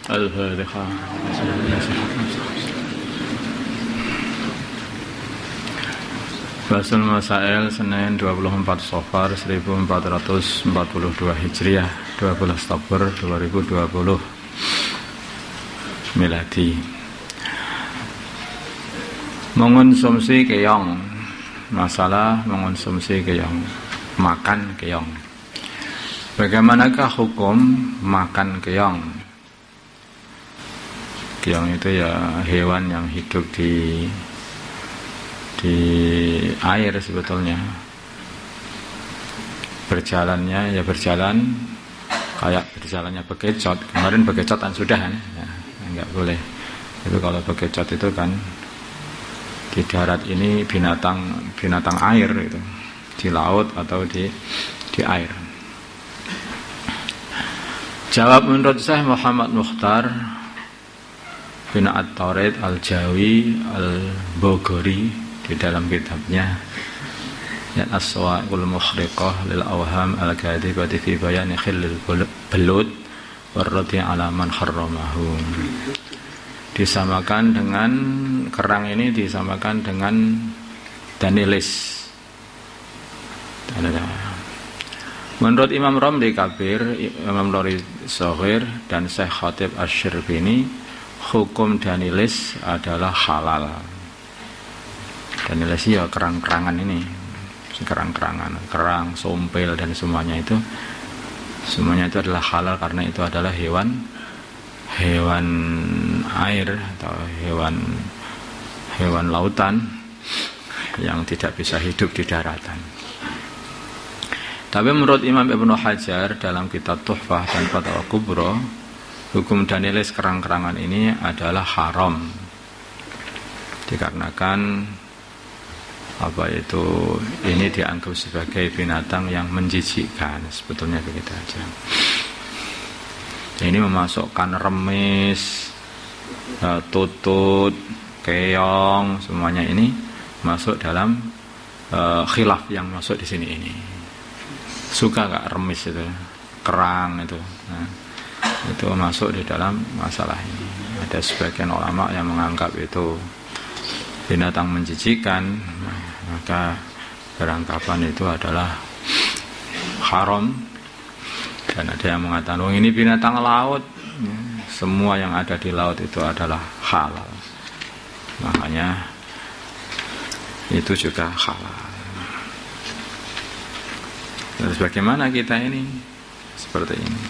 Al-Fatihah. Basul Masail Senin 24 Safar 1442 Hijriah 12 Oktober 2020 Miladi. Mengonsumsi keong. Masalah mengonsumsi keong, makan keong. Bagaimanakah hukum makan keong? Keong itu ya hewan yang hidup di air sebetulnya. Berjalannya ya berjalan kayak berjalannya bekecot. Kemarin bekecotan sudah kan? Ya, enggak boleh. Itu kalau bekecot itu kan di darat ini binatang air itu, di laut atau di air. Jawab menurut Syekh Muhammad Mukhtar bin At-Taurid Al-Jawi Al-Bogori di dalam kitabnya As-Sawa'iqul Mukhriqah lil Awham Al-Kadhibati fi Bayani Khillil Belud warradi ala man harramahu. Disamakan dengan kerang ini disamakan dengan danilis. Menurut Imam Romli Kabir, Imam Romli Shaghir dan Syekh Khatib Asy-Syirbini, hukum danilis adalah halal. Danilis ya kerang-kerangan ini, kerang-kerangan, kerang, sompel dan semuanya itu adalah halal karena itu adalah hewan air atau hewan lautan yang tidak bisa hidup di daratan. Tapi menurut Imam Ibnu Hajar dalam kitab Tuhfah dan Fatwa Kubra, hukum danilis kerang-kerangan ini adalah haram. Dikarenakan ini dianggap sebagai binatang yang menjijikkan, sebetulnya begitu aja. Ini memasukkan remis, tutut, keong, semuanya ini masuk dalam khilaf yang masuk di sini ini. Suka nggak remis itu, kerang itu, itu masuk di dalam masalah ini. Ada sebagian ulama yang menganggap itu binatang menjijikan, maka beranggapan itu adalah haram. Dan ada yang mengatakan, ini binatang laut, semua yang ada di laut itu adalah halal. Makanya itu juga halal. Terus bagaimana kita ini seperti ini?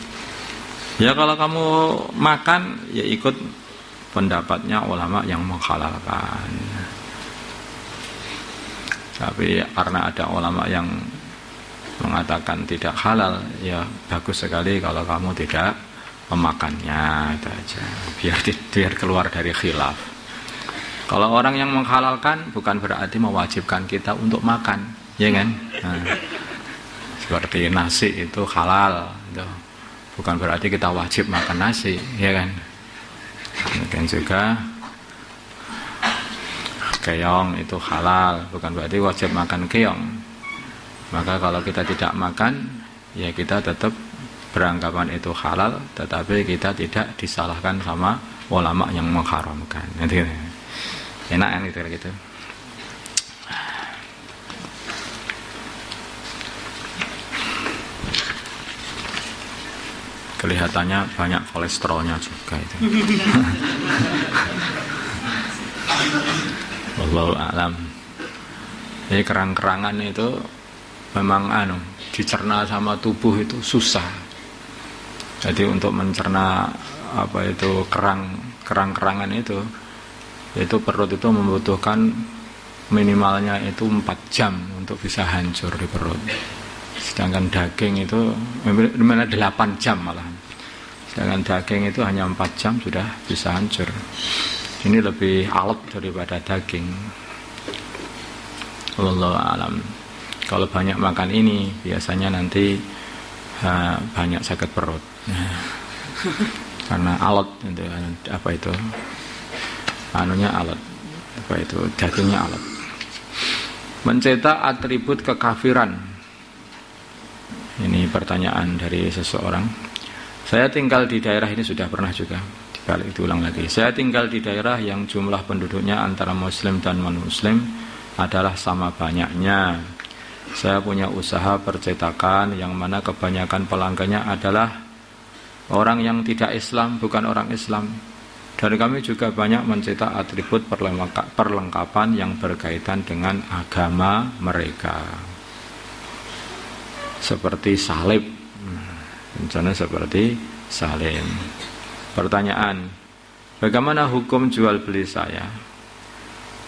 Ya kalau kamu makan, ya ikut pendapatnya ulama yang menghalalkan. Tapi karena ada ulama yang mengatakan tidak halal, ya bagus sekali kalau kamu tidak memakannya, itu aja. Biar keluar dari khilaf. Kalau orang yang menghalalkan bukan berarti mewajibkan kita untuk makan, ya kan? Seperti nasi itu halal, itu bukan berarti kita wajib makan nasi, ya kan? Mungkin juga keong itu halal, bukan berarti wajib makan keong. Maka kalau kita tidak makan, ya kita tetap beranggapan itu halal, tetapi kita tidak disalahkan sama ulama yang mengharamkan. Enak kan gitu. Kelihatannya banyak kolesterolnya juga itu. Wallahu a'lam. Jadi kerang-kerangan itu memang dicerna sama tubuh itu susah. Jadi untuk mencerna kerang-kerangan itu perut itu membutuhkan minimalnya itu 4 jam untuk bisa hancur di perut. Sedangkan daging itu 8 jam malah. Sedangkan daging itu hanya 4 jam sudah bisa hancur. Ini lebih alot daripada daging. Wallahu a'lam. Kalau banyak makan ini biasanya nanti banyak sakit perut. Karena alot itu alot. Dagingnya alot. Mencetak atribut kekafiran. Ini pertanyaan dari seseorang. Saya tinggal di daerah ini sudah pernah juga, dibalik diulang lagi. Saya tinggal di daerah yang jumlah penduduknya antara muslim dan non-muslim adalah sama banyaknya. Saya punya usaha percetakan yang mana kebanyakan pelanggannya adalah orang yang tidak Islam, bukan orang Islam. Dan kami juga banyak mencetak atribut perlengkapan yang berkaitan dengan agama mereka. Seperti salib. Misalnya seperti salib. Pertanyaan, bagaimana hukum jual beli saya?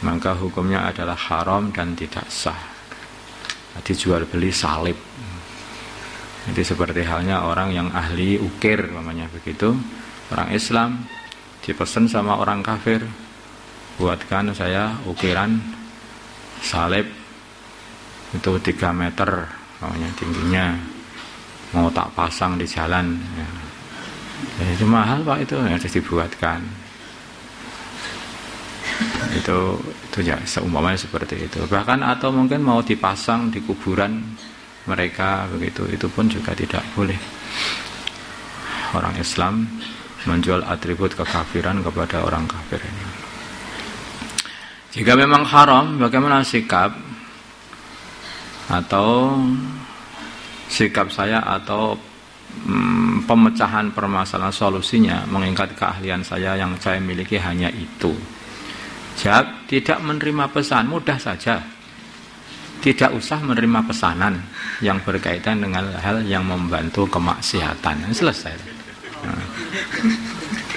Maka hukumnya adalah haram dan tidak sah. Jadi jual beli salib. Jadi seperti halnya orang yang ahli ukir, namanya begitu. Orang Islam dipesan sama orang kafir, buatkan saya ukiran salib itu 3 meter namanya tingginya, mau tak pasang di jalan ya. Itu mahal Pak, itu yang harus dibuatkan. Itu ya seumpamanya seperti itu. Bahkan atau mungkin mau dipasang di kuburan mereka begitu, itu pun juga tidak boleh. Orang Islam menjual atribut kekafiran kepada orang kafir ini. Jika memang haram, bagaimana sikap saya atau pemecahan permasalahan solusinya, mengingat keahlian saya yang saya miliki hanya itu? Jawab, tidak menerima pesan, mudah saja. Tidak usah menerima pesanan yang berkaitan dengan hal yang membantu kemaksiatan. Selesai.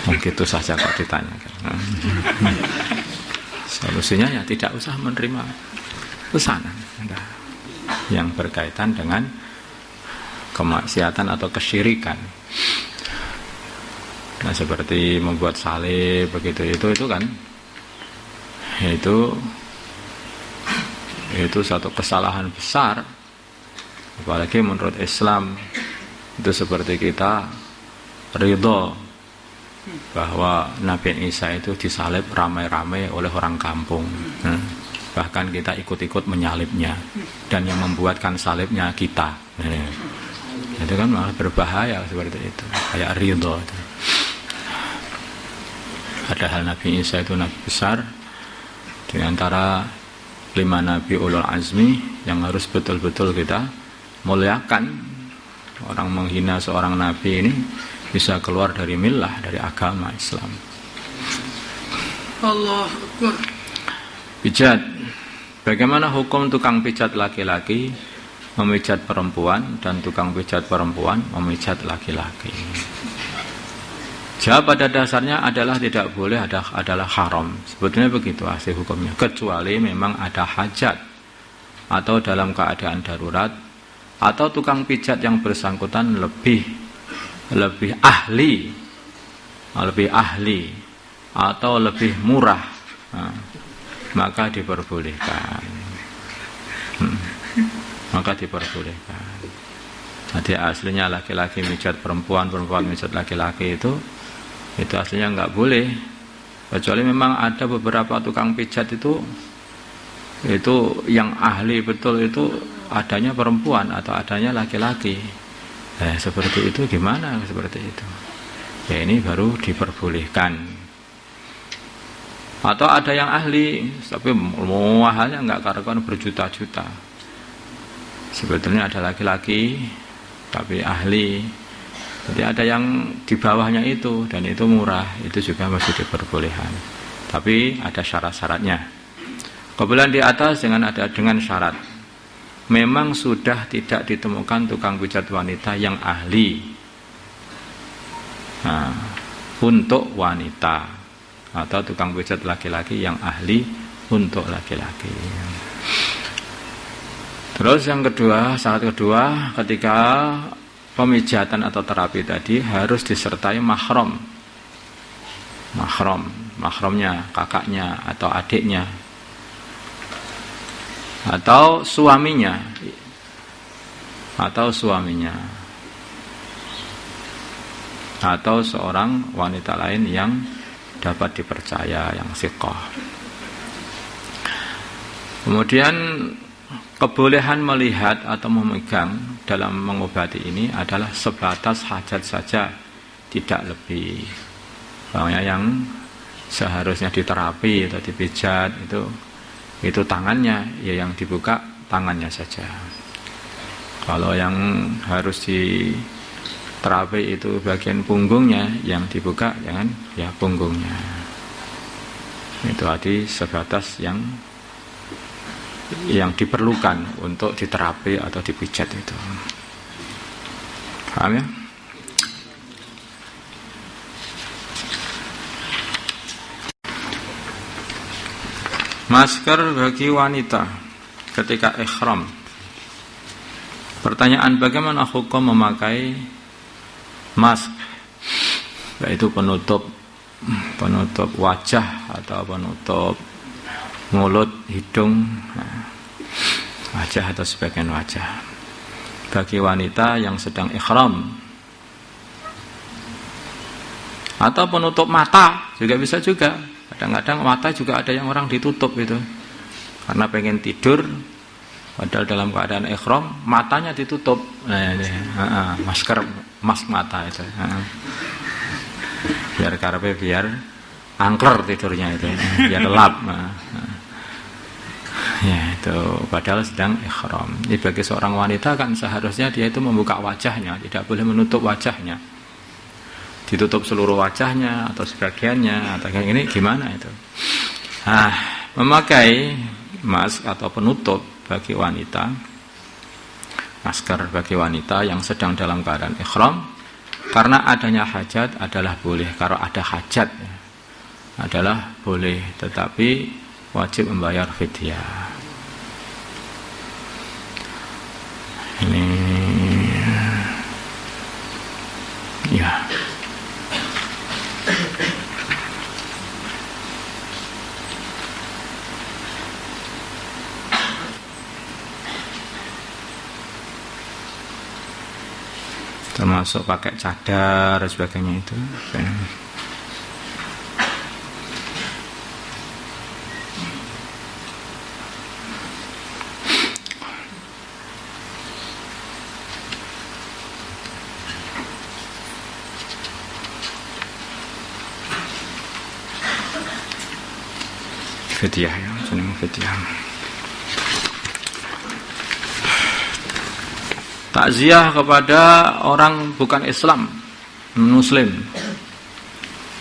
Begitu saja kok ditanyakan. Solusinya ya tidak usah menerima pesanan yang berkaitan dengan kemaksiatan atau kesyirikan. Nah, seperti membuat salib begitu itu kan itu satu kesalahan besar, apalagi menurut Islam. Itu seperti kita ridho bahwa Nabi Isa itu disalib ramai-ramai oleh orang kampung. Bahkan kita ikut-ikut menyalibnya, dan yang membuatkan salibnya kita. Itu kan malah berbahaya seperti itu, kayak ridho itu. Padahal Nabi Isa itu nabi besar di antara 5 nabi ulul azmi yang harus betul-betul kita muliakan. Orang menghina seorang nabi ini bisa keluar dari millah, dari agama Islam. Allah Akbar. Pijat. Bagaimana hukum tukang pijat laki-laki memijat perempuan dan tukang pijat perempuan memijat laki-laki? Jawab, pada dasarnya adalah tidak boleh, adalah haram. Sebetulnya begitu asli hukumnya, kecuali memang ada hajat atau dalam keadaan darurat, atau tukang pijat yang bersangkutan lebih ahli atau lebih murah, maka diperbolehkan. Maka diperbolehkan. Jadi aslinya laki-laki mijat perempuan, perempuan mijat laki-laki itu aslinya nggak boleh, kecuali memang ada beberapa tukang pijat itu yang ahli betul itu adanya perempuan atau adanya laki-laki. Seperti itu gimana seperti itu? Ya ini baru diperbolehkan. Atau ada yang ahli tapi mahalnya nggak karuan berjuta-juta. Sebetulnya ada laki-laki tapi ahli. Jadi ada yang di bawahnya itu dan itu murah, itu juga masih diperbolehkan. Tapi ada syarat-syaratnya. Kebetulan di atas dengan syarat. Memang sudah tidak ditemukan tukang pijat wanita yang ahli untuk wanita, atau tukang pijat laki-laki yang ahli untuk laki-laki. Terus yang kedua, syarat kedua, ketika pemijatan atau terapi tadi harus disertai mahramnya, kakaknya atau adiknya atau suaminya atau seorang wanita lain yang dapat dipercaya, yang thiqah. Kemudian kebolehan melihat atau memegang dalam mengobati ini adalah sebatas hajat saja, tidak lebih. Pokoknya yang seharusnya diterapi atau dipijat itu tangannya, ya yang dibuka tangannya saja. Kalau yang harus diterapi itu bagian punggungnya, yang dibuka jangan ya punggungnya. Itu tadi sebatas yang diperlukan untuk diterapi atau dipijat itu. Paham ya? Masker bagi wanita ketika ihram. Pertanyaan, bagaimana hukum memakai masker, yaitu penutup wajah atau penutup mulut, hidung, wajah atau sebagian wajah bagi wanita yang sedang ihram, atau penutup mata juga bisa juga. Kadang-kadang mata juga ada yang orang ditutup itu karena pengen tidur, padahal dalam keadaan ihram matanya ditutup. Masker mata itu. Biar angker tidurnya itu, biar lelap. Ya itu padahal sedang ihram. Ini bagi seorang wanita kan seharusnya dia itu membuka wajahnya, tidak boleh menutup wajahnya. Ditutup seluruh wajahnya atau sebagiannya atau kayak gini gimana itu? Memakai masker atau penutup bagi wanita, masker bagi wanita yang sedang dalam keadaan ihram, karena adanya hajat adalah boleh. Kalau ada hajat adalah boleh, tetapi wajib membayar fidyah. Ini ya. Termasuk pakai cadar dan sebagainya itu. Fidyah ya, senang fidyah. Takziah kepada orang bukan Islam, Muslim.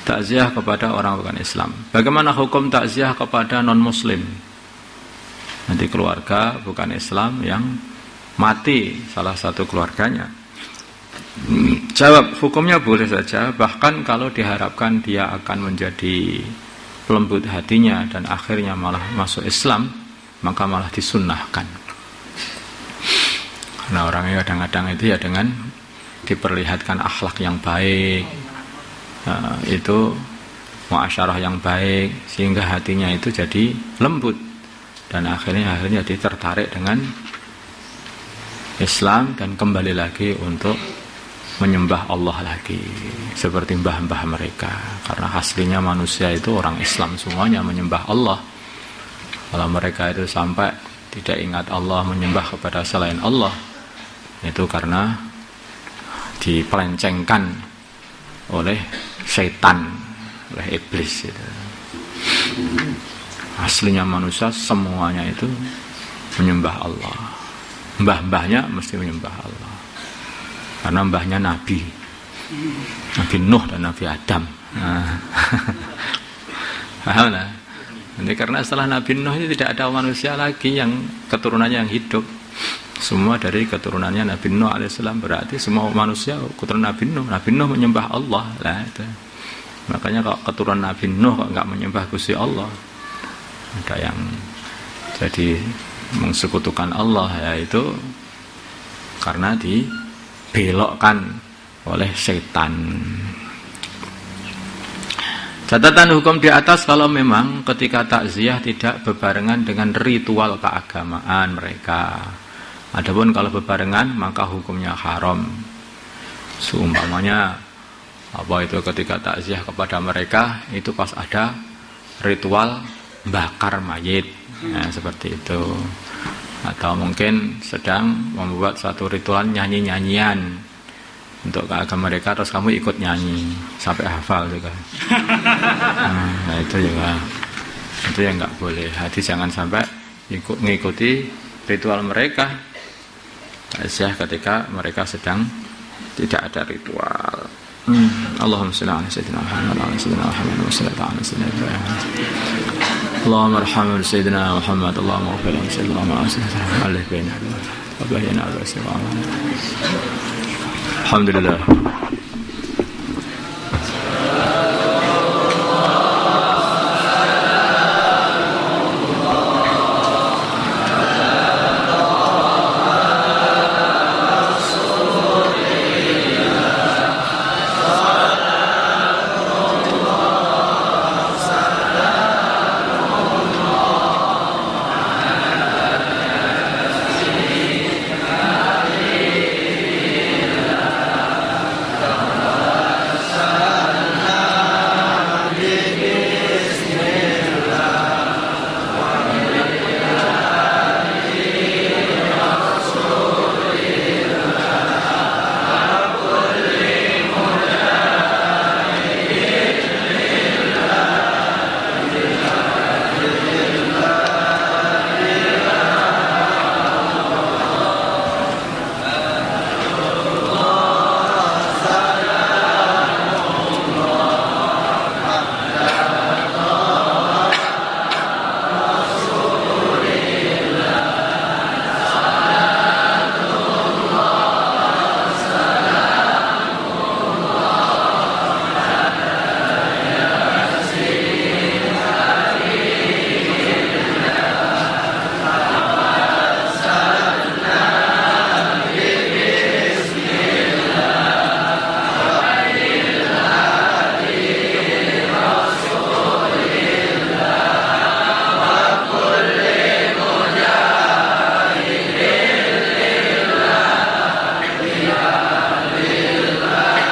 Takziah kepada orang bukan Islam. Bagaimana hukum takziah kepada non-Muslim? Nanti keluarga bukan Islam yang mati salah satu keluarganya. Jawab, hukumnya boleh saja. Bahkan kalau diharapkan dia akan menjadi lembut hatinya dan akhirnya malah masuk Islam, maka malah disunnahkan. Nah orangnya kadang-kadang itu ya dengan diperlihatkan akhlak yang baik, itu muasyarah yang baik, sehingga hatinya itu jadi lembut dan akhirnya dia tertarik dengan Islam dan kembali lagi untuk menyembah Allah lagi seperti mbah-mbah mereka. Karena aslinya manusia itu orang Islam semuanya menyembah Allah. Kalau mereka itu sampai tidak ingat Allah, menyembah kepada selain Allah, itu karena dipelencengkan oleh syaitan, oleh iblis itu. Aslinya manusia semuanya itu menyembah Allah. Mbah-mbahnya mesti menyembah Allah, karena mbahnya Nabi Nuh dan Nabi Adam. Paham lah? Nanti karena setelah Nabi Nuh ini tidak ada manusia lagi yang keturunannya yang hidup. Semua dari keturunannya Nabi Nuh alaihissalam, berarti semua manusia keturunan Nabi Nuh. Nabi Nuh menyembah Allah lah itu. Makanya kalau keturunan Nabi Nuh kok enggak menyembah Gusti Allah, ada yang jadi mensekutukan Allah, yaitu karena dibelokkan oleh setan. Catatan hukum di atas kalau memang ketika takziah tidak bebarengan dengan ritual keagamaan mereka. Adapun kalau bebarengan maka hukumnya haram. Seumpamanya apa itu ketika takziah kepada mereka itu pas ada ritual bakar mayit, seperti itu. Atau mungkin sedang membuat satu ritual nyanyi-nyanyian untuk ke agama mereka terus kamu ikut nyanyi sampai hafal juga. Nah itu juga itu yang nggak boleh. Hati jangan sampai mengikuti ritual mereka saja ketika mereka sedang tidak ada ritual. Allahumma shalli ala sayyidina Muhammad wa ala sayyidina Muhammad wa sallallahu alaihi wasallam. Allahumma arhamna sayyidina Muhammad Allahumma ighfir lana sallallahu alaihi wasallam alaihi bainana wa bainana wa sallallahu. Alhamdulillah.